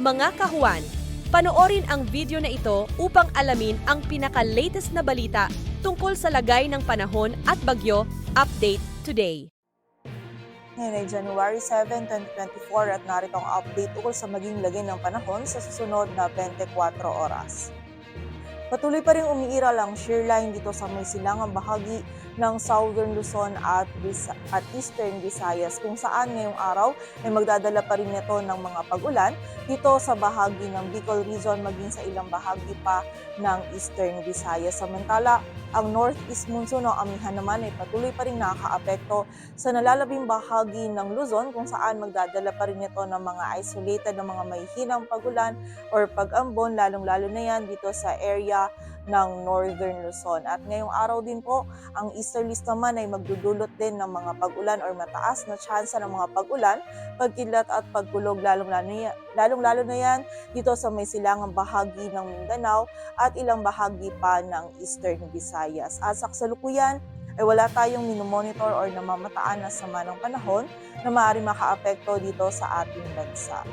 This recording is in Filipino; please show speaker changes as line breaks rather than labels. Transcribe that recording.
Mga kahuan, panoorin ang video na ito upang alamin ang pinaka-latest na balita tungkol sa lagay ng panahon at bagyo. Update today.
Ngayon ay January 7, 2024 at narito ang update ukol sa maging lagay ng panahon sa susunod na 24 oras. Patuloy pa rin umiiral ang shear line dito sa may silangang bahagi ng Southern Luzon at Eastern Visayas kung saan ngayong araw ay magdadala pa rin ito ng mga pag-ulan dito sa bahagi ng Bicol Region maging sa ilang bahagi pa ng Eastern Visayas. Samantala, ang northeast monsoon o amihan naman ay patuloy pa rin nakakaapekto sa nalalabing bahagi ng Luzon kung saan magdadala pa rin ito ng mga isolated na mga mahihinang pag-ulan or pag-ambon, lalong-lalo na yan dito sa area ng Northern Luzon. At ngayong araw din po, ang easterlies naman ay magdudulot din ng mga pag-ulan or mataas na tsansa ng mga pag-ulan, pagkidlat at pagkulog, lalong-lalo na yan dito sa may silangang bahagi ng Mindanao at ilang bahagi pa ng Eastern Visayas. At sa kasalukuyan, ay wala tayong minomonitor or namamataan na sama ng panahon na maaari makaapekto dito sa ating bansa.